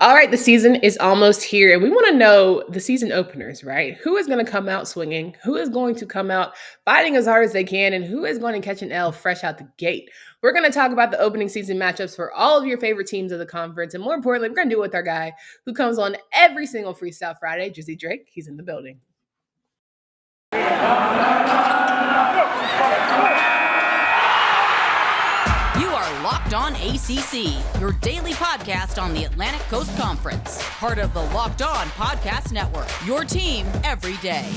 All right, the season is almost here, and we want to know the season openers, right? Who is going to come out swinging? Who is going to come out fighting as hard as they can? And who is going to catch an L fresh out the gate? We're going to talk about the opening season matchups for all of your favorite teams of the conference. And more importantly, we're going to do it with our guy who comes on every single Freestyle Friday, Drizzy Drake. He's in the building. Locked On ACC, your daily podcast on the Atlantic Coast Conference. Part of the Locked On Podcast Network, your team every day.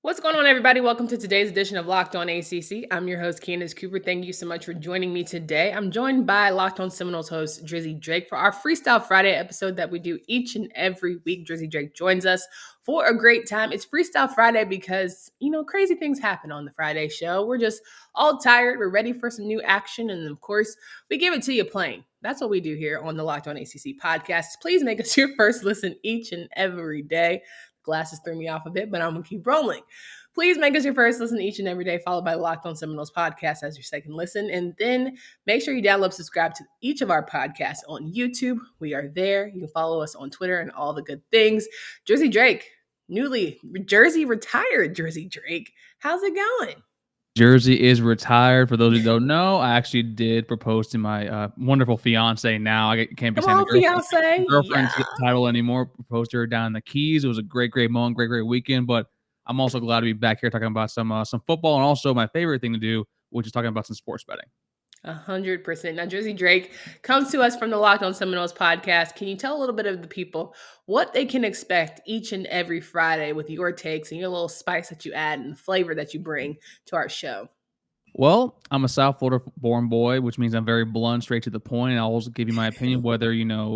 What's going on, everybody? Welcome to today's edition of Locked On ACC. I'm your host, Candace Cooper. Thank you so much for joining me today. I'm joined by Locked On Seminoles host, Drizzy Drake, for our Freestyle Friday episode that we do each and every week. Drizzy Drake joins us for a great time. It's Freestyle Friday because, crazy things happen on the Friday show. We're just all tired. We're ready for some new action. And of course, we give it to you plain. That's what we do here on the Locked On ACC podcast. Please make us your first listen each and every day. Glasses threw me off a bit, but I'm going to keep rolling. Please make us your first listen each and every day, followed by Locked On Seminoles podcast as your second listen. And then make sure you download, subscribe to each of our podcasts on YouTube. We are there. You can follow us on Twitter and all the good things. Drizzy Drake, newly Jersey retired Drizzy Drake. How's it going? Jersey is retired. For those who don't know, I actually did propose to my wonderful fiance. Now I can't be saying the girlfriend's title anymore. Proposed to her down in the Keys. It was a great moment, great weekend. But I'm also glad to be back here talking about some football and also my favorite thing to do, which is talking about some sports betting. 100%. Now, Drizzy Drake comes to us from the Locked On Seminoles podcast. Can you tell a little bit of the people what they can expect each and every Friday with your takes and your little spice that you add and the flavor that you bring to our show? Well, I'm a South Florida-born boy, which means I'm very blunt, straight to the point. I'll also give you my opinion, whether,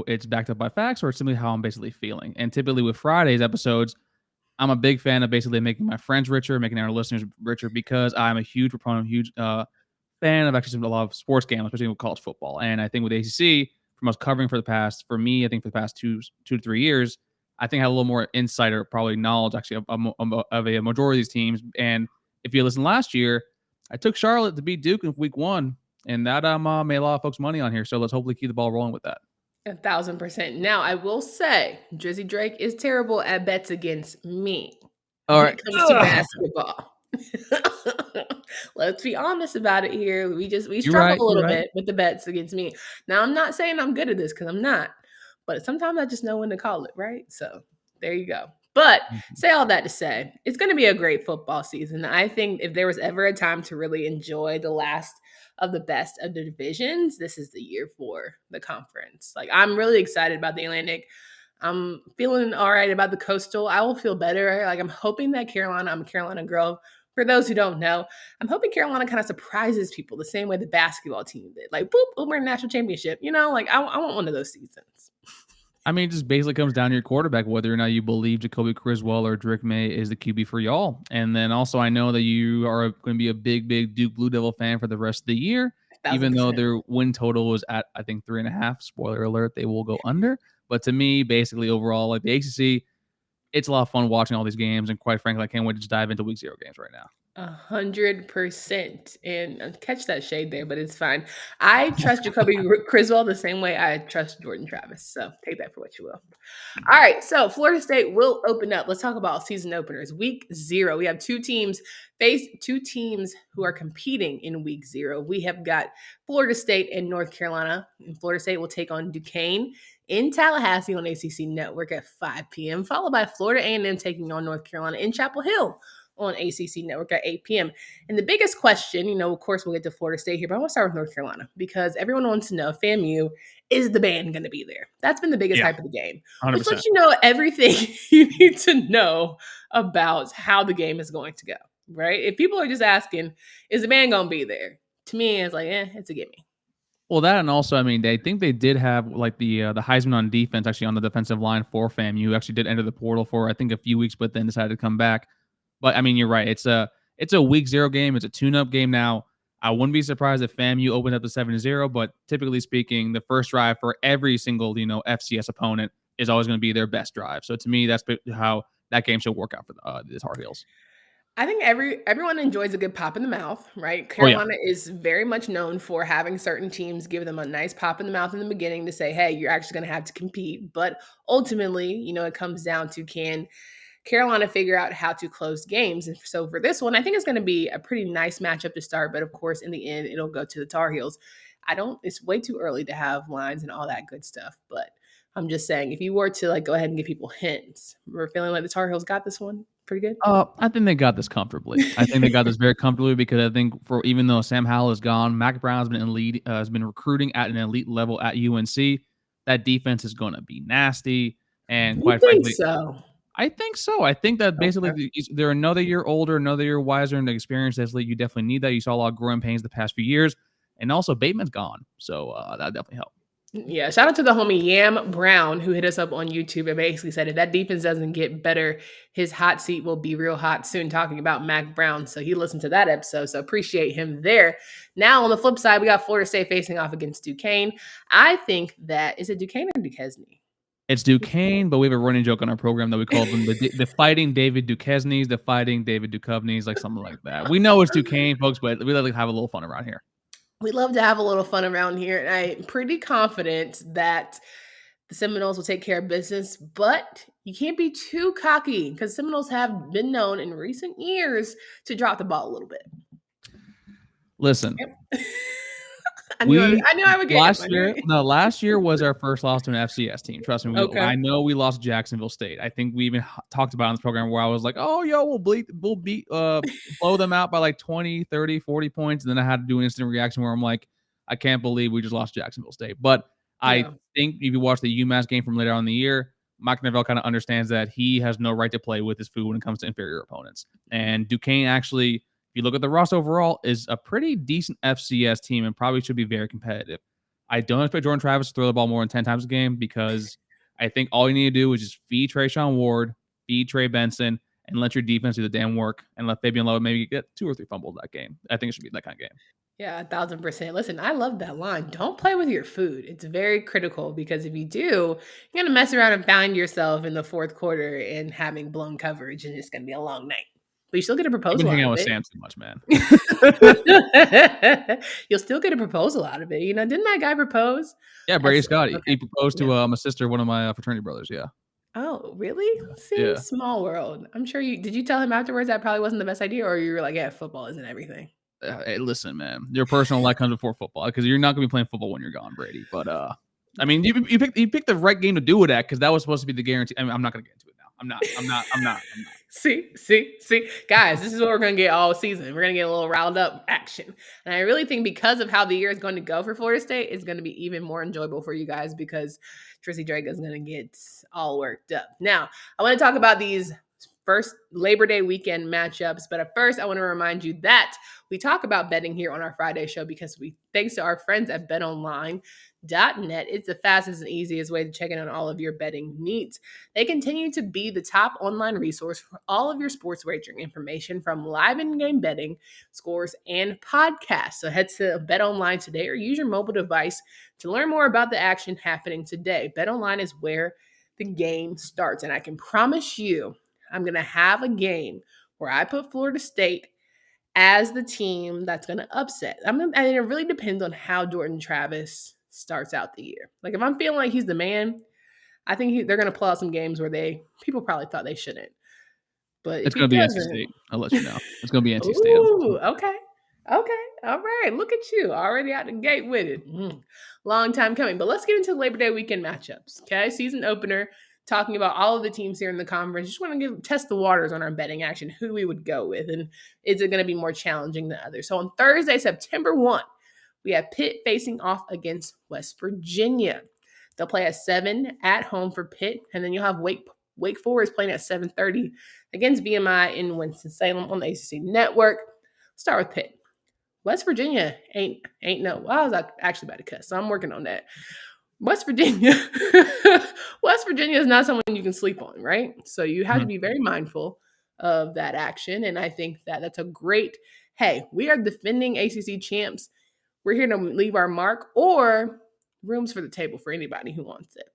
it's backed up by facts or it's simply how I'm basically feeling. And typically with Friday's episodes, I'm a big fan of basically making my friends richer, making our listeners richer, because I'm a huge proponent, huge fan of actually a lot of sports games, especially with college football. And I think with ACC, from us covering for the past 2 to 3 years, I think I have a little more insight or probably knowledge actually of a majority of these teams. And if you listen last year, I took Charlotte to beat Duke in week 1, and that made a lot of folks money on here. So let's hopefully keep the ball rolling with that. 1,000%. Now, I will say, Drizzy Drake is terrible at bets against me. All right. When it comes to basketball. Let's be honest about it here. We struggle a little bit with the bets against me. Now, I'm not saying I'm good at this because I'm not, but sometimes I just know when to call it, right? So there you go. But say all that to say, it's going to be a great football season. I think if there was ever a time to really enjoy the last of the best of the divisions, this is the year for the conference. Like, I'm really excited about the Atlantic. I'm feeling all right about the Coastal. I will feel better. Like, I'm hoping that I'm a Carolina girl. For those who don't know, I'm hoping Carolina kind of surprises people the same way the basketball team did. Like, boop, we're in national championship. I want one of those seasons. I mean, it just basically comes down to your quarterback, whether or not you believe Jacoby Criswell or Drake May is the QB for y'all. And then also, I know that you are going to be a big Duke Blue Devil fan for the rest of the year, 1,000%. Even though their win total was at, I think, 3.5. Spoiler alert, they will go under. But to me, basically, overall, like the ACC, it's a lot of fun watching all these games. And quite frankly, I can't wait to just dive into week 0 games right now. 100%. And catch that shade there, but it's fine. I trust Jacoby Criswell the same way I trust Jordan Travis. So take that for what you will. All right. So Florida State will open up. Let's talk about season openers. Week 0. We have two teams who are competing in week 0. We have got Florida State and North Carolina. And Florida State will take on Duquesne in Tallahassee on ACC Network at 5 p.m., followed by Florida A&M taking on North Carolina in Chapel Hill on ACC Network at 8 p.m. And the biggest question, of course, we'll get to Florida State here, but I want to start with North Carolina because everyone wants to know, FAMU, is the band going to be there? That's been the biggest hype of the game. 100%. Which lets you know everything you need to know about how the game is going to go, right? If people are just asking, is the band going to be there? To me, it's like, it's a gimme. Well, that and also, I mean, they think they did have like the Heisman on defense actually on the defensive line for FAMU, who actually did enter the portal for, I think, a few weeks, but then decided to come back. But I mean, you're right. It's a week 0 game. It's a tune-up game now. I wouldn't be surprised if FAMU opened up to 7-0, but typically speaking, the first drive for every single, FCS opponent is always going to be their best drive. So to me, that's how that game should work out for the Tar Heels. I think everyone enjoys a good pop in the mouth, right? Oh yeah. Carolina is very much known for having certain teams give them a nice pop in the mouth in the beginning to say, "Hey, you're actually going to have to compete." But ultimately, it comes down to, can Carolina figure out how to close games? And so for this one, I think it's going to be a pretty nice matchup to start. But of course, in the end, it'll go to the Tar Heels. It's way too early to have lines and all that good stuff. But I'm just saying, if you were to go ahead and give people hints, we're feeling like the Tar Heels got this one pretty good. I think they got this comfortably. I think they got this very comfortably because I think even though Sam Howell is gone, Mac Brown has been recruiting at an elite level at UNC. That defense is going to be nasty, and You quite think frankly, so? I think so. I think that basically Okay. they're another year older, another year wiser in the experience. That's you definitely need that. You saw a lot of growing pains the past few years, and also Bateman's gone, so that definitely helped. Yeah, shout out to the homie Yam Brown who hit us up on YouTube and basically said if that defense doesn't get better, his hot seat will be real hot soon, talking about Mac Brown. So he listened to that episode. So appreciate him there. Now on the flip side, we got Florida State facing off against Duquesne. I think that is it Duquesne or Duquesne? It's Duquesne, but we have a running joke on our program that we call them the fighting David Duquesnes, the fighting David Duchovnys, like something like that. We know it's Duquesne, folks, but we like to have a little fun around here. We love to have a little fun around here, and I'm pretty confident that the Seminoles will take care of business, but you can't be too cocky because Seminoles have been known in recent years to drop the ball a little bit. Listen, Yep. I knew I would get him. last year was our first loss to an FCS team. Trust me, Okay. I know we lost to Jacksonville State. I think we even talked about it on this program where I was like, oh, yo, we'll beat, blow them out by like 20, 30, 40 points. And then I had to do an instant reaction where I'm like, I can't believe we just lost Jacksonville State. But I think if you watch the UMass game from later on in the year, Mike Neville kind of understands that he has no right to play with his food when it comes to inferior opponents. And Duquesne actually, if you look at the roster overall, is a pretty decent FCS team and probably should be very competitive. I don't expect Jordan Travis to throw the ball more than 10 times a game because I think all you need to do is just feed Trayshawn Ward, feed Trey Benson, and let your defense do the damn work and let Fabian Lowe maybe get 2 or 3 fumbles that game. I think it should be that kind of game. Yeah, 1,000%. Listen, I love that line. Don't play with your food. It's very critical because if you do, you're going to mess around and find yourself in the fourth quarter and having blown coverage, and it's going to be a long night. But you still get a I've proposal been out hanging out of with it. Sam too much, man. You'll still get a proposal out of it. Didn't that guy propose? Yeah, Brady Scott. Okay. He proposed to my sister, one of my fraternity brothers. Yeah. Oh, really? See, Yeah. small world. I'm sure did you tell him afterwards that probably wasn't the best idea, or you were like, yeah, football isn't everything? Hey, listen, man, your personal life comes before football because you're not going to be playing football when you're gone, Brady. But I mean, you picked the right game to do it at because that was supposed to be the guarantee. I mean, I'm not going to get into it now. I'm not. See, guys, this is what we're going to get all season. We're going to get a little riled up action. And I really think because of how the year is going to go for Florida State, it's going to be even more enjoyable for you guys because Drizzy Drake is going to get all worked up. Now, I want to talk about these first Labor Day weekend matchups. But at first, I want to remind you that we talk about betting here on our Friday show because thanks to our friends at BetOnline.net, it's the fastest and easiest way to check in on all of your betting needs. They continue to be the top online resource for all of your sports wagering information from live in-game betting, scores, and podcasts. So head to BetOnline today or use your mobile device to learn more about the action happening today. BetOnline is where the game starts, and I can promise you I'm going to have a game where I put Florida State as the team that's going to upset. And it really depends on how Jordan Travis starts out the year. Like if I'm feeling like he's the man, I think they're going to pull out some games where people probably thought they shouldn't. But if It's he going to be NC doesn't, State. I'll let you know. It's going to be NC State. ooh, okay. All right. Look at you already out the gate with it. Long time coming. But let's get into the Labor Day weekend matchups. Okay. Season opener, talking about all of the teams here in the conference. Just want to test the waters on our betting action, who we would go with, and is it going to be more challenging than others? So on Thursday, September 1, we have Pitt facing off against West Virginia. They'll play at 7 at home for Pitt, and then you'll have Wake Forest playing at 7:30 against VMI in Winston-Salem on the ACC Network. Start with Pitt. West Virginia ain't no. I was actually about to cuss, so I'm working on that. West Virginia is not someone you can sleep on, right? So you have to be very mindful of that action, and I think that that's a great. Hey, we are defending ACC champs. We're here to leave our mark or rooms for the table for anybody who wants it.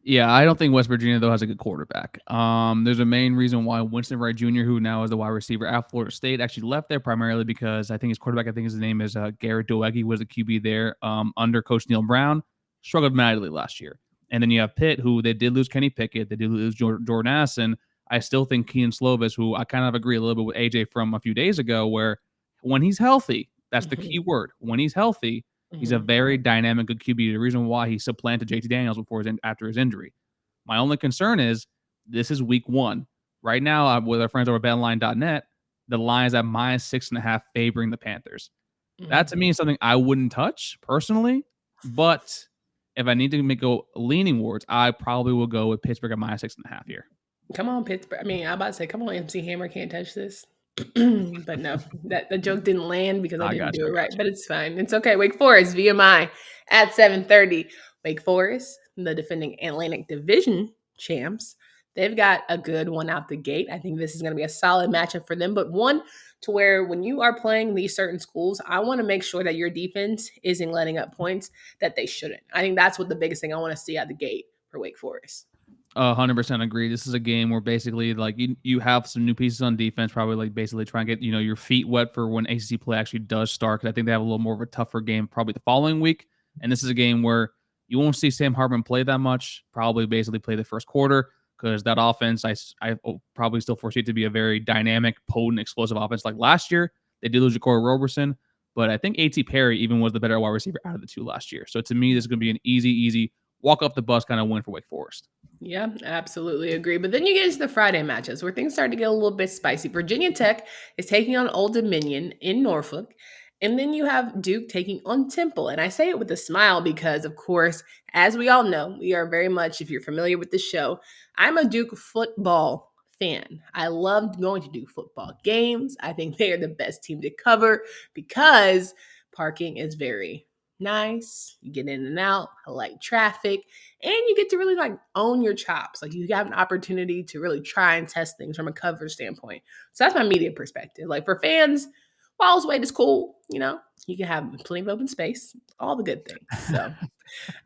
Yeah, I don't think West Virginia, though, has a good quarterback. There's a main reason why Winston Wright Jr., who now is the wide receiver at Florida State, actually left there primarily because I think his quarterback, I think his name is Garrett Doege, was the QB there under Coach Neil Brown, struggled mightily last year. And then you have Pitt, who they did lose Kenny Pickett, they did lose Jordan Addison. I still think Keenan Slovis, who I kind of agree a little bit with AJ from a few days ago, where when he's healthy, that's the key word. When he's healthy, he's a very dynamic, good QB. The reason why he supplanted JT Daniels after his injury. My only concern is this is week 1. Right now, with our friends over BetOnline.net, the line is at -6.5 favoring the Panthers. That to me is something I wouldn't touch personally, but if I need to go leaning towards, I probably will go with Pittsburgh at -6.5 here. Come on, Pittsburgh. I mean, I'm about to say, come on, MC Hammer can't touch this. But no, that the joke didn't land because I didn't do it right. But it's fine. It's okay. Wake Forest, VMI at 7:30. Wake Forest, the defending Atlantic Division champs. They've got a good one out the gate. I think this is going to be a solid matchup for them, but one to where when you are playing these certain schools, I want to make sure that your defense isn't letting up points that they shouldn't. I think that's what the biggest thing I want to see out the gate for Wake Forest. 100% agree. This is a game where basically like you have some new pieces on defense, probably like basically try and get, your feet wet for when ACC play actually does start. Cause I think they have a little more of a tougher game probably the following week. And this is a game where you won't see Sam Hartman play that much, probably basically play the first quarter because that offense, I probably still foresee it to be a very dynamic, potent, explosive offense like last year. They did lose Ja'Cory Roberson, but I think A.T. Perry even was the better wide receiver out of the two last year. So to me, this is going to be an easy walk up the bus kind of win for Wake Forest. Yeah, absolutely agree. But then you get into the Friday matches where things start to get a little bit spicy. Virginia Tech is taking on Old Dominion in Norfolk. And then you have Duke taking on Temple. And I say it with a smile because, of course, as we all know, we are very much, if you're familiar with the show, I'm a Duke football fan. I loved going to Duke football games. I think they are the best team to cover because parking is very nice. You get in and out. I like traffic. And you get to really like own your chops. Like you have an opportunity to really try and test things from a cover standpoint. So that's my media perspective. Like for fans, Wall's Wade is cool. You can have plenty of open space, all the good things. So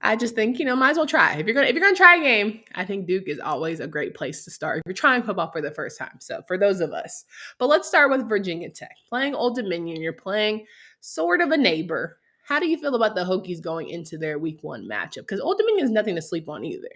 I just think, might as well try. If you're gonna try a game, I think Duke is always a great place to start if you're trying football for the first time. So for those of us. But let's start with Virginia Tech. Playing Old Dominion, you're playing sort of a neighbor. How do you feel about the Hokies going into their week 1 matchup? Because Old Dominion is nothing to sleep on either.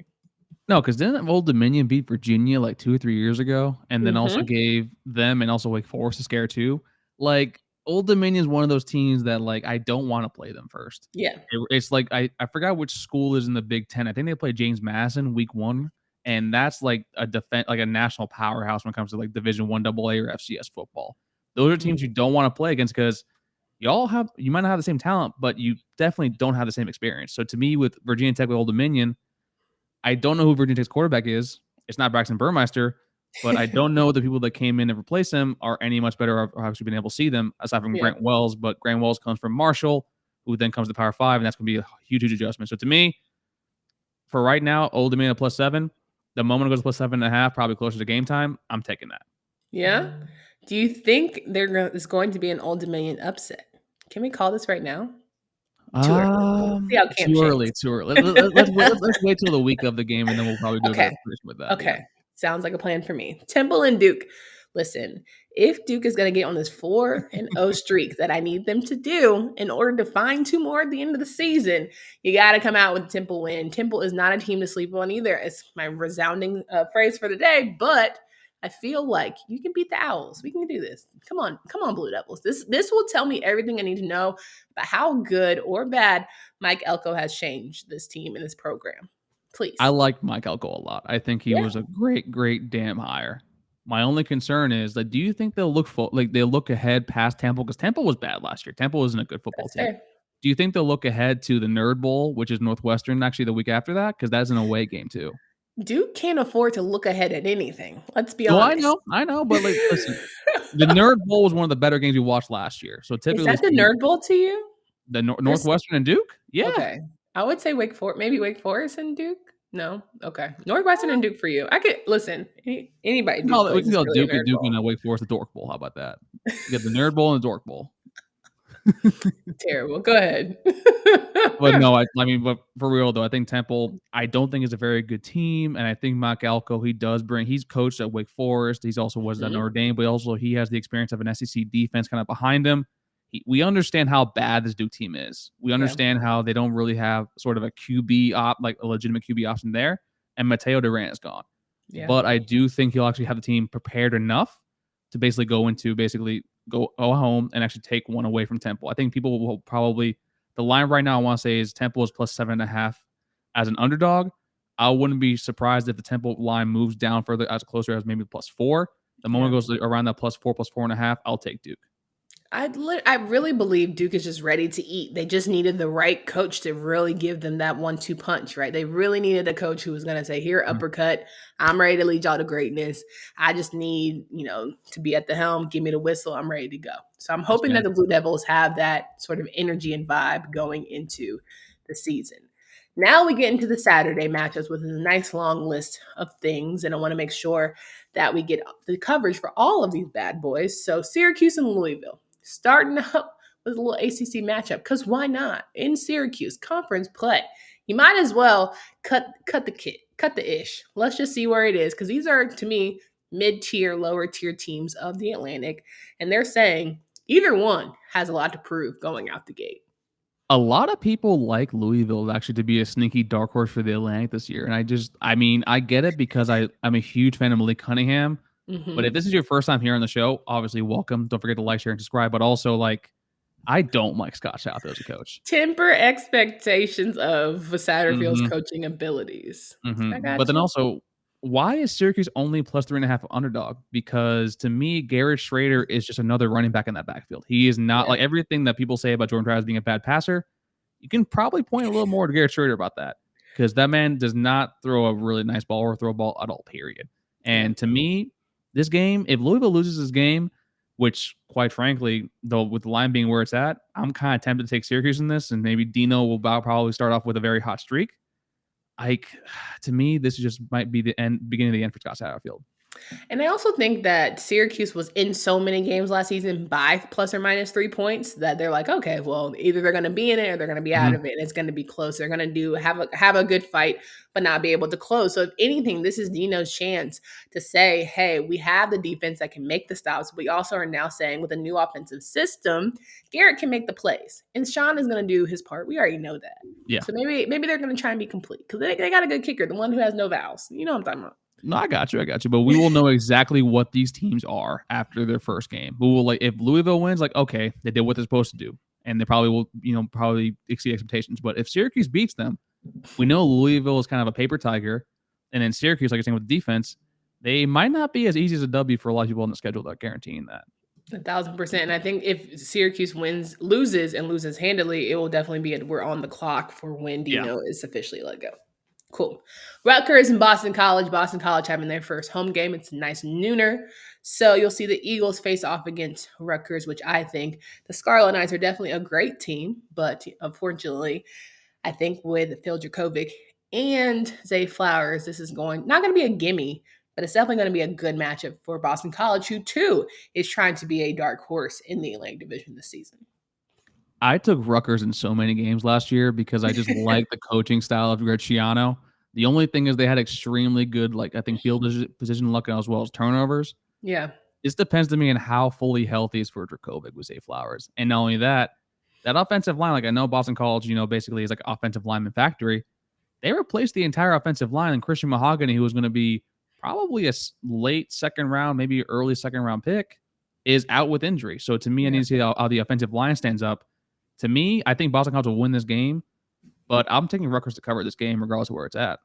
No, because didn't Old Dominion beat Virginia like 2 or 3 years ago, and then also gave them and also Wake Forest a scare too? Like Old Dominion is one of those teams that like I don't want to play them first. Yeah, it's like I forgot which school is in the Big Ten. I think they play James Madison week 1, and that's like a national powerhouse when it comes to like Division I AA or FCS football. Those are teams you don't want to play against because you might not have the same talent, but you definitely don't have the same experience. So to me, with Virginia Tech with Old Dominion, I don't know who Virginia Tech's quarterback is. It's not Braxton Burmeister, but I don't know the people that came in to replace him are any much better or actually been able to see them aside from Grant Wells. But Grant Wells comes from Marshall, who then comes to Power 5, and that's going to be a huge adjustment. So to me, for right now, Old Dominion +7. The moment it goes to +7.5, probably closer to game time, I'm taking that. Yeah. Do you think there is going to be an Old Dominion upset? Can we call this right now? Too early. Let's wait till the week of the game, and then we'll probably do a better prediction with that. Okay. Yeah. Sounds like a plan for me. Temple and Duke. Listen, if Duke is going to get on this 4-0 streak that I need them to do in order to find 2 more at the end of the season, you got to come out with Temple win. Temple is not a team to sleep on either. It's my resounding phrase for the day, but I feel like you can beat the Owls. We can do this. Come on, Blue Devils. This will tell me everything I need to know about how good or bad Mike Elko has changed this team and this program. Please. I like Mike Elko a lot. I think he was a great damn hire. My only concern is that do you think they'll look ahead past Temple? Because Temple was bad last year. Temple isn't a good football team. Fair. Do you think they'll look ahead to the Nerd Bowl, which is Northwestern actually the week after that? Because that's an away game too. Duke can't afford to look ahead at anything. Let's be honest. I know, but like, listen, the Nerd Bowl was one of the better games we watched last year. So typically, is that the Nerd Bowl to you? The Northwestern and Duke? Yeah. Okay, I would say Wake Forest and Duke. No, okay, Northwestern and Duke for you. I could listen. Anybody? No, we can go Duke and Wake Forest, the Dork Bowl. How about that? You get the Nerd Bowl and the Dork Bowl. Terrible. Go ahead. But no, I mean, but for real though, I think Temple, I don't think is a very good team, and I think Mike Alco, he's coached at Wake Forest. He's also was at Mhm. Notre Dame, but also he has the experience of an SEC defense kind of behind him. We understand how bad this Duke team is. We Yeah. understand how they don't really have sort of a QB like a legitimate QB option there, and Mateo Durant is gone. Yeah. But I do think he'll actually have the team prepared enough to go home and actually take one away from Temple. I think people will probably the line right now I want to say is Temple is plus 7.5 as an underdog. I wouldn't be surprised if the Temple line moves down further as closer as maybe plus 4. The moment Yeah. it goes around that plus 4.5, I'll take Duke. I really believe Duke is just ready to eat. They just needed the right coach to really give them that 1-2 punch, right? They really needed a coach who was going to say, "Here, Mhm. uppercut. I'm ready to lead y'all to greatness. I just need, to be at the helm. Give me the whistle. I'm ready to go." So I'm That's hoping that good. the Blue Devils have that sort of energy and vibe going into the season. Now we get into the Saturday matchups with a nice long list of things, and I want to make sure that we get the coverage for all of these bad boys. So Syracuse and Louisville. Starting up with a little ACC matchup, because why not? In Syracuse, conference play. You might as well cut the ish. Let's just see where it is, because these are, to me, mid-tier, lower-tier teams of the Atlantic, and they're saying either one has a lot to prove going out the gate. A lot of people like Louisville actually to be a sneaky dark horse for the Atlantic this year. And I get it because I'm a huge fan of Malik Cunningham. But if Mm-hmm. this is your first time here on the show, obviously welcome. Don't forget to like, share, and subscribe. But also, like, I don't like Scott South as a coach. Temper expectations of Satterfield's Hmm. coaching abilities. I But got then you. also, why is Syracuse only plus 3.5 underdog? Because to me, Garrett Schrader is just another running back in that backfield. He is not Yeah. like everything that people say about Jordan Travis being a bad passer. You can probably point a little more to Garrett Schrader about that because that man does not throw a really nice ball or throw a ball at all, period. Yeah. And to me, this game, if Louisville loses this game, which quite frankly, though with the line being where it's at, I'm kind of tempted to take Syracuse in this, and maybe Dino will probably start off with a very hot streak. Like to me, this just might be the beginning of the end for Scott Satterfield. And I also think that Syracuse was in so many games last season by plus or minus 3 points that they're like, okay, well, either they're going to be in it or they're going to be out Mhm. of it, and it's going to be close. They're going to have a good fight, but not be able to close. So if anything, this is Dino's chance to say, hey, we have the defense that can make the stops. We also are now saying with a new offensive system, Garrett can make the plays, and Sean is going to do his part. We already know that. Yeah. So maybe they're going to try and be complete because they got a good kicker, the one who has no vowels. You know what I'm talking about. No, I got you. I got you. But we will know exactly what these teams are after their first game. We will like if Louisville wins, like okay, they did what they're supposed to do, and they probably will, probably exceed expectations. But if Syracuse beats them, we know Louisville is kind of a paper tiger, and then Syracuse, like you're saying with the defense, they might not be as easy as a W for a lot of people on the schedule. That guaranteeing that. 1,000%. And I think if Syracuse loses handily, it will definitely be we're on the clock for when Yeah. Dino is officially let go. Cool. Rutgers and Boston College. Boston College having their first home game. It's a nice nooner. So you'll see the Eagles face off against Rutgers, which I think the Scarlet Knights are definitely a great team. But unfortunately, I think with Phil Dracovic and Zay Flowers, this is not going to be a gimme, but it's definitely going to be a good matchup for Boston College, who too is trying to be a dark horse in the Atlantic Division this season. I took Rutgers in so many games last year because I just like the coaching style of Graciano. The only thing is they had extremely good, like I think field position luck as well as turnovers. Yeah. This depends to me on how fully healthy is for Dracovic with Zay Flowers. And not only that, that offensive line, like I know Boston College, basically is like offensive lineman factory. They replaced the entire offensive line, and Christian Mahogany, who was going to be probably a late second round, maybe early second round pick, is out with injury. So to me, I need Yeah. to see how the offensive line stands up. To me, I think Boston College will win this game, but I'm taking Rutgers to cover this game regardless of where it's at.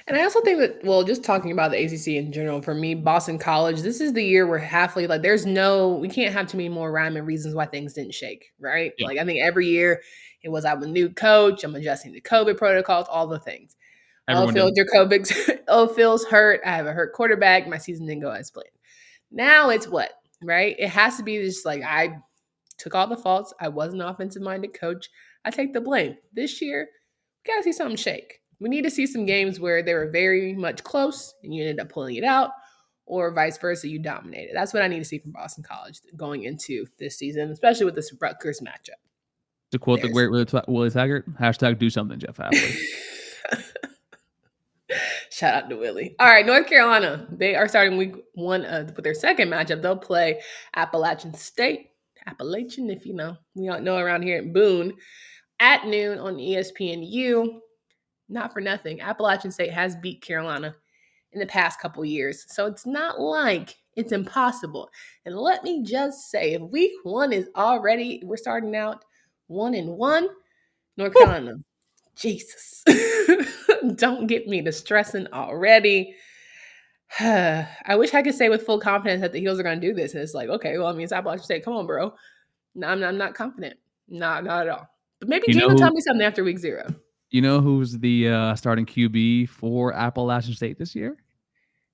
And I also think that, well, just talking about the ACC in general, for me, Boston College, this is the year where halfway, like, we can't have too many more rhyme and reasons why things didn't shake, right? Yeah, Like, I think every year it was, I'm a new coach, I'm adjusting to COVID protocols, all the things. Oh, everyone Phil did. Jacobic's, oh, Phil's hurt. I have a hurt quarterback. My season didn't go as planned. Now it's what, right? It has to be just like, I took all the faults. I was an offensive minded coach. I take the blame. This year, we got to see something shake. We need to see some games where they were very much close and you ended up pulling it out, or vice versa, you dominated. That's what I need to see from Boston College going into this season, especially with this Rutgers matchup. To quote the great Willie Taggart, hashtag do something, Jeff Hafley. Shout out to Willie. All right, North Carolina. They are starting week one with their second matchup. They'll play Appalachian State. Appalachian, if you know. We don't know around here at Boone. At noon on ESPNU. Not for nothing. Appalachian State has beat Carolina in the past couple years. So it's not like it's impossible. And let me just say, if week one is already, we're starting out 1-1, North Carolina. Jesus. Don't get me to stressing already. I wish I could say with full confidence that the Heels are going to do this. And it's like, okay, well, I mean, it's Appalachian State. Come on, bro. No, I'm not confident. Not at all. But maybe Gene will tell me something after week 0. You know who's the starting QB for Appalachian State this year?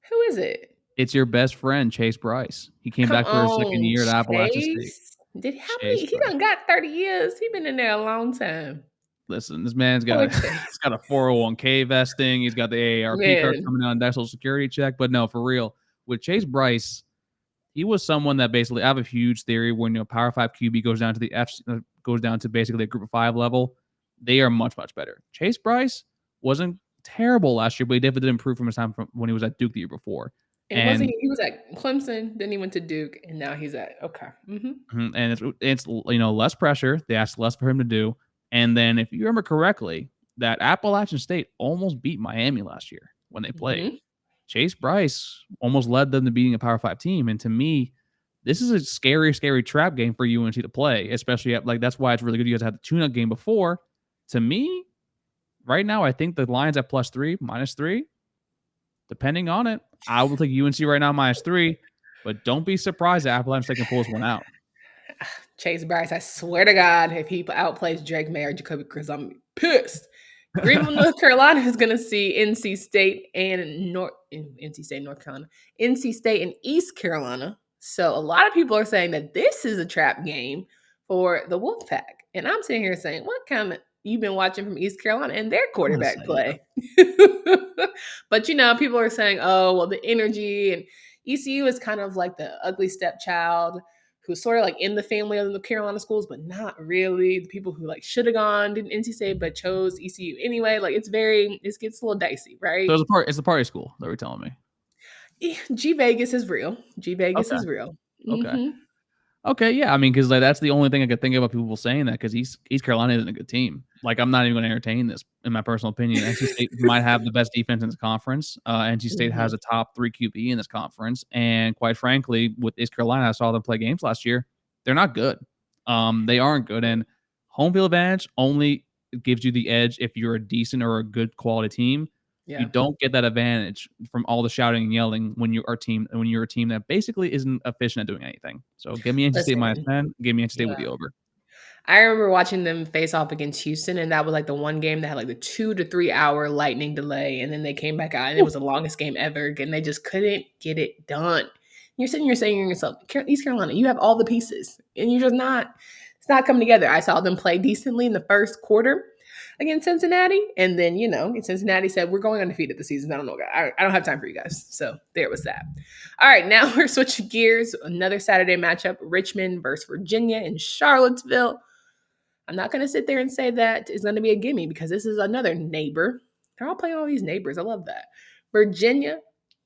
Who is it? It's your best friend, Chase Bryce. He came back for his second year at Appalachian State. He done got 30 years. He been in there a long time. Listen, this man's got he's got a 401k vesting. He's got the AARP card coming on that Social Security check. But no, for real, with Chase Bryce, he was someone that basically, I have a huge theory when Power 5 QB goes down to goes down to basically a Group of 5 level. They are much, much better. Chase Bryce wasn't terrible last year, but he definitely did improve from his time from when he was at Duke the year before. And he was at Clemson, then he went to Duke, and now he's at And it's less pressure. They asked less for him to do. And then, if you remember correctly, that Appalachian State almost beat Miami last year when they played. Chase Bryce almost led them to beating a Power 5 team. And to me, this is a scary, scary trap game for UNC to play, especially that's why it's really good you guys had the tune-up game before. To me, right now, I think the line's at +3, -3. Depending on it, I will take UNC right now -3, but don't be surprised that Appalachian State can pull this one out. Chase Bryce, I swear to God, if he outplays Drake May or Jacoby Chris, I'm pissed. Greenville, North Carolina is going to see NC State and North Carolina, NC State and East Carolina. So a lot of people are saying that this is a trap game for the Wolfpack. And I'm sitting here saying, what kind of you've been watching from East Carolina and their quarterback play? But, people are saying, oh, well, the energy and ECU is kind of like the ugly stepchild who's sort of like in the family of the Carolina schools, but not really. The people who should have gone to NC State but chose ECU anyway. It gets a little dicey, right? So it's a party school that we're telling me. G Vegas is real. Is real. Okay. Okay, yeah. I mean, because that's the only thing I could think about people saying that, because East Carolina isn't a good team. I'm not even going to entertain this, in my personal opinion. NC State might have the best defense in this conference. NC State has a top 3 QB in this conference. And quite frankly, with East Carolina, I saw them play games last year. They're not good. They aren't good. And home field advantage only gives you the edge if you're a decent or a good quality team. Yeah. You don't get that advantage from all the shouting and yelling when you're a team that basically isn't efficient at doing anything. So give me NC State -10. Give me NC State with the over. I remember watching them face off against Houston, and that was the one game that had the 2 to 3 hour lightning delay, and then they came back out, and it was the longest game ever, and they just couldn't get it done. You're sitting here saying to yourself, East Carolina, you have all the pieces, and you're just not. It's not coming together. I saw them play decently in the first quarter against Cincinnati, and then Cincinnati said, we're going undefeated this season. I don't know, guys. I don't have time for you guys. So there was that. All right, now we're switching gears. Another Saturday matchup: Richmond versus Virginia in Charlottesville. I'm not going to sit there and say that is going to be a gimme, because this is another neighbor. They're all playing all these neighbors. I love that. Virginia,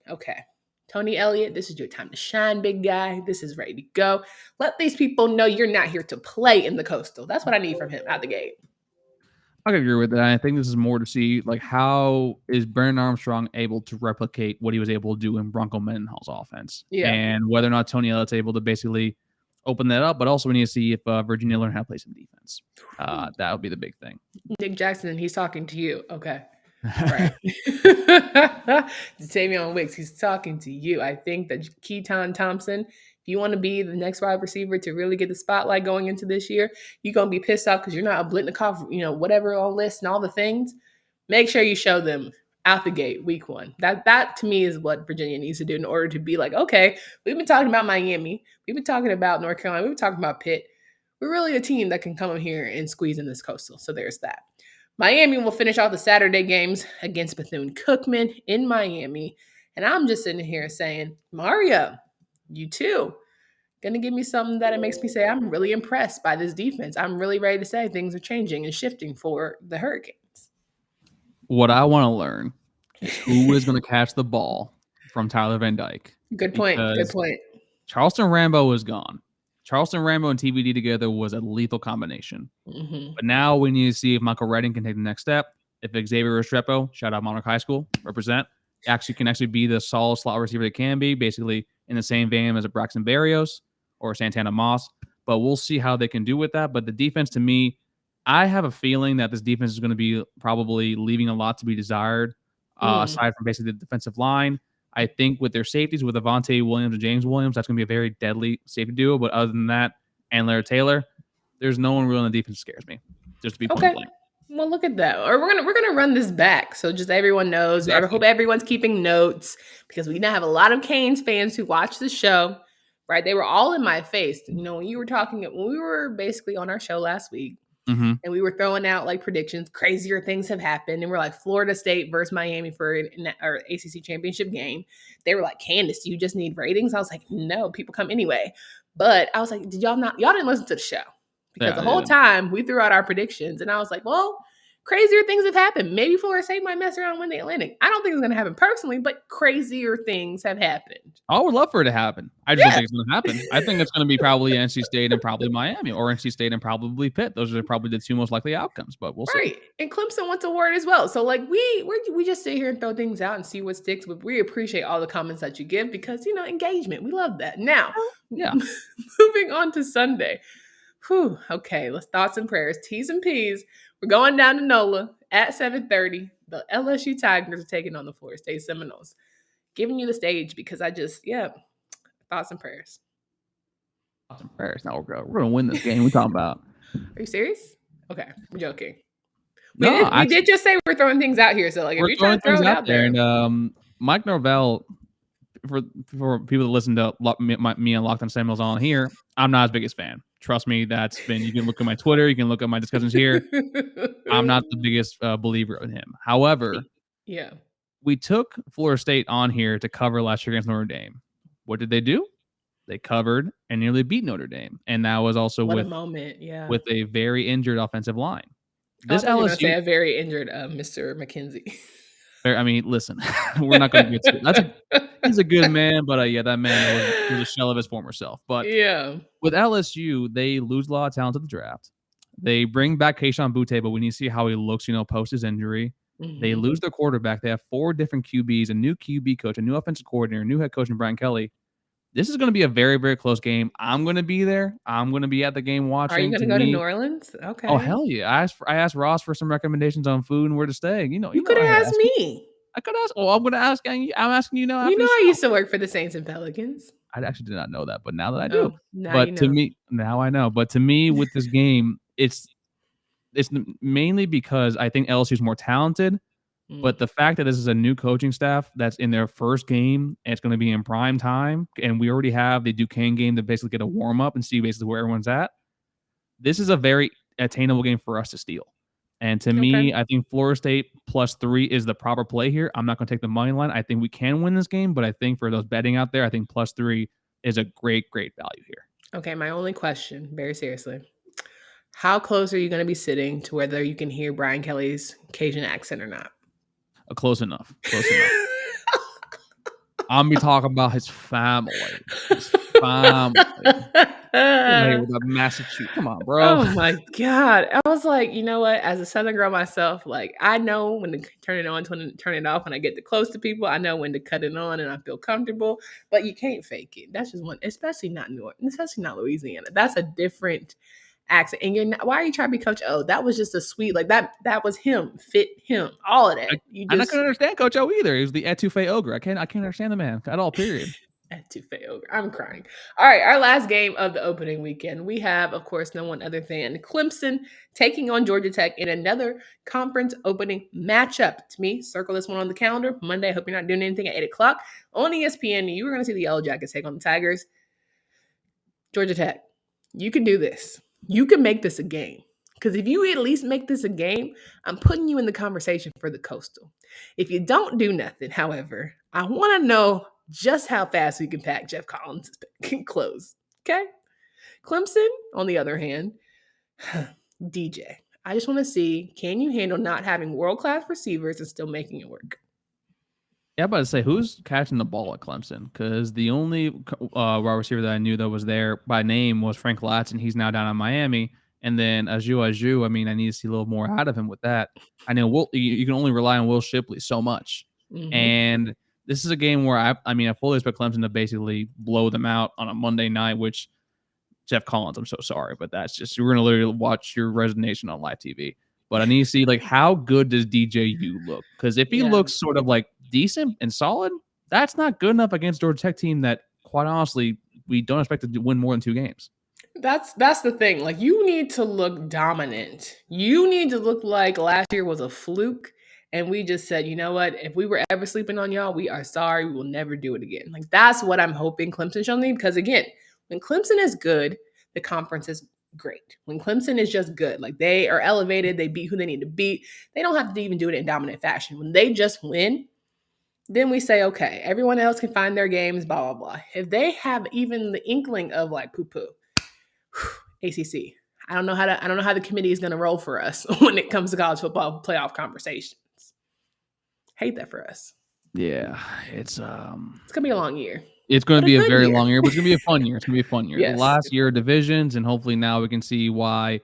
okay. Tony Elliott, this is your time to shine, big guy. This is ready to go. Let these people know you're not here to play in the Coastal. That's what I need from him out the gate. I agree with that. I think this is more to see how is Brennan Armstrong able to replicate what he was able to do in Bronco Mendenhall's offense, and whether or not Tony Elliott's able to basically open that up. But also we need to see if Virginia learn how to play some defense. That would be the big thing. Nick Jackson, he's talking to you. Okay. Right. Davion Wicks, he's talking to you. I think that Keaton Thompson, if you want to be the next wide receiver to really get the spotlight going into this year, you're going to be pissed off because you're not a Blitnikoff, whatever on list and all the things. Make sure you show them out the gate week 1. That to me is what Virginia needs to do in order to be okay, we've been talking about Miami. We've been talking about North Carolina. We've been talking about Pitt. We're really a team that can come in here and squeeze in this Coastal. So there's that. Miami will finish off the Saturday games against Bethune-Cookman in Miami. And I'm just sitting here saying, Mario, you too. Gonna give me something that it makes me say, I'm really impressed by this defense. I'm really ready to say things are changing and shifting for the Hurricanes. What I want to learn is who is going to catch the ball from Tyler Van Dyke. Good point. Good Because point. Charleston Rambo is gone. Charleston Rambo and TVD together was a lethal combination. Mm-hmm. But now we need to see if Michael Redding can take the next step. If Xavier Restrepo, shout out Monarch High School, represent, can actually be the solid slot receiver they can be, basically in the same vein as a Braxton Berrios or Santana Moss. But we'll see how they can do with that. But the defense, to me, I have a feeling that this defense is going to be probably leaving a lot to be desired, aside from basically the defensive line. I think with their safeties, with Avante Williams and James Williams, that's going to be a very deadly safety duo. But other than that, and Larry Taylor, there's no one really on the defense that scares me. Just to be point blank. Well, look at that. Or we're gonna run this back, so just everyone knows. Exactly. I hope everyone's keeping notes because we now have a lot of Canes fans who watch the show. Right? They were all in my face. You know, when we were basically on our show last week, and we were throwing out like predictions, crazier things have happened, and we're like Florida State versus Miami for our ACC championship game. They were like, Candace, you just need ratings. I was like, no, people come anyway. But I was like, y'all didn't listen to the show. Because the whole time we threw out our predictions, and I was like, well, crazier things have happened. Maybe Florida State might mess around and win the Atlantic. I don't think it's going to happen personally, but crazier things have happened. I would love for it to happen. I just don't think it's going to happen. I think it's going to be probably NC State and probably Miami, or NC State and probably Pitt. Those are probably the two most likely outcomes, but we'll see. Right. And Clemson wants a word as well. So like we just sit here and throw things out and see what sticks, but we appreciate all the comments that you give because, engagement. We love that. Now, moving on to Sunday. Whew, okay, let's thoughts and prayers. T's and P's. We're going down to NOLA at 7:30. The LSU Tigers are taking on the Florida State Seminoles. Giving you the stage because thoughts and prayers. Thoughts and prayers. Now we're going to win this game. We're talking about. Are you serious? Okay, I'm joking. We did just say we're throwing things out here. So like, if you're trying to throw it out there. And Mike Norvell, for people that listen to me and Locked on Seminoles on here, I'm not his biggest fan. Trust me, you can look at my Twitter, you can look at my discussions here. I'm not the biggest believer in him. However, we took Florida State on here to cover last year against Notre Dame. What did they do? They covered and nearly beat Notre Dame. And that was also with a very injured offensive line. This LSU say a very injured Mr. McKenzie. I mean, listen, we're not going to get to it. He's a good man, but that man was a shell of his former self. But with LSU, they lose a lot of talent to the draft. They bring back Kayshon Boutte, but we need to see how he looks, post his injury. Mm-hmm. They lose their quarterback. They have 4 different QBs, a new QB coach, a new offensive coordinator, a new head coach in Brian Kelly. This is going to be a very, very close game. I'm going to be there. I'm going to be at the game watching. Are you going to go to New Orleans? Okay. Oh, hell yeah. I asked Ross for some recommendations on food and where to stay. You could have asked me. I could ask. Oh, I'm going to ask. I'm asking you now. I used to work for the Saints and Pelicans. I actually did not know that, but now that I do. Now I know. But to me, with this game, it's mainly because I think LSU is more talented. But the fact that this is a new coaching staff that's in their first game and it's going to be in prime time, and we already have the Duquesne game to basically get a warm up and see basically where everyone's at. This is a very attainable game for us to steal. And to me, I think Florida State +3 is the proper play here. I'm not going to take the money line. I think we can win this game, but I think for those betting out there, I think +3 is a great, great value here. Okay, my only question, very seriously. How close are you going to be sitting to whether you can hear Brian Kelly's Cajun accent or not? Close enough. I'm be talking about his family. With a Massachusetts. Come on, bro. Oh my God. I was like, you know what? As a Southern girl myself, like I know when to turn it on, to turn it off. When I get too close to people, I know when to cut it on and I feel comfortable. But you can't fake it. That's just one, especially not New York, especially not Louisiana. That's a different accent. And why are you trying to be Coach O? That was just a sweet, like that was him, fit him, all of that. I'm not gonna understand Coach O either. He was the etouffee ogre. I can't understand the man at all, period. Etouffee ogre. I'm crying. All right, our last game of the opening weekend. We have, of course, no one other than Clemson taking on Georgia Tech in another conference opening matchup. To me, circle this one on the calendar. Monday, I hope you're not doing anything at 8 o'clock. On ESPN, you were going to see the Yellow Jackets take on the Tigers. Georgia Tech, you can do this. You can make this a game. Because if you at least make this a game, I'm putting you in the conversation for the Coastal. If you don't do nothing, however, I want to know just how fast we can pack Jeff Collins' clothes. Okay. Clemson, on the other hand, DJ. I just want to see, can you handle not having world-class receivers and still making it work? Yeah, I'm about to say, who's catching the ball at Clemson? Because the only wide receiver that I knew that was there by name was Frank Latson. He's now down in Miami. And then Aju, I mean, I need to see a little more out of him with that. I know you can only rely on Will Shipley so much. Mm-hmm. And this is a game where I fully expect Clemson to basically blow them out on a Monday night, which Jeff Collins, I'm so sorry, but that's just, you're going to literally watch your resignation on live TV. But I need to see, like, how good does DJU look? Because if he Yeah. looks sort of like decent and solid, that's not good enough against Georgia Tech team that, quite honestly, we don't expect to win more than 2 games. That's the thing. Like, you need to look dominant. You need to look like last year was a fluke. And we just said, you know what? If we were ever sleeping on y'all, we are sorry. We will never do it again. Like, that's what I'm hoping Clemson shall need. Because again, when Clemson is good, the conference is great. When Clemson is just good, like they are elevated, they beat who they need to beat. They don't have to even do it in dominant fashion. When they just win, then we say, okay, everyone else can find their games, blah, blah, blah. If they have even the inkling of like poo-poo, ACC. I don't know how the committee is going to roll for us when it comes to college football playoff conversations. Hate that for us. Yeah, it's going to be a long year. It's going to But be a a good very year. long year, but it's going to be a fun year. It's going to be a fun year. Yes. The last year of divisions, and hopefully now we can see why.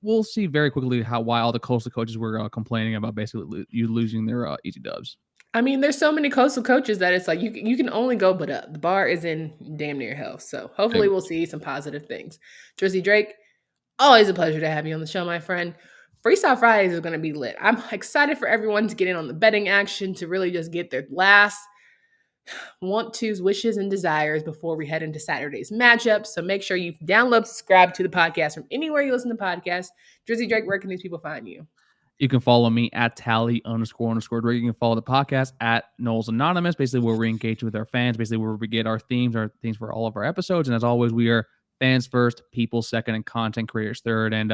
We'll see very quickly why all the coastal coaches were complaining about basically you losing their easy dubs. I mean, there's so many coastal coaches that it's like you can only go but up. The bar is in damn near hell. So hopefully we'll see some positive things. Drizzy Drake, always a pleasure to have you on the show, my friend. Freestyle Fridays is going to be lit. I'm excited for everyone to get in on the betting action, to really just get their last want to's, wishes, and desires before we head into Saturday's matchup. So make sure you download, subscribe to the podcast from anywhere you listen to podcasts. Drizzy Drake, where can these people find you? You can follow me at Tally__Drake. You can follow the podcast at Knowles Anonymous, basically where we engage with our fans, basically where we get our themes for all of our episodes. And as always, we are fans first, people second, and content creators third. And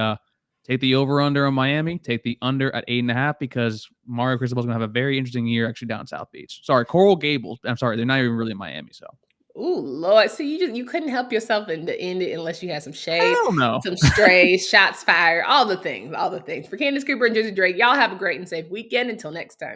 take the over-under on Miami. Take the under at 8.5 because Mario Cristobal's going to have a very interesting year actually down South Beach. Sorry, Coral Gables. I'm sorry, they're not even really in Miami, so. Ooh, Lord. See, you couldn't help yourself in the end unless you had some shade, Hell no. some strays, shots fired, all the things, all the things. For Candace Cooper and Drizzy Drake, y'all have a great and safe weekend. Until next time.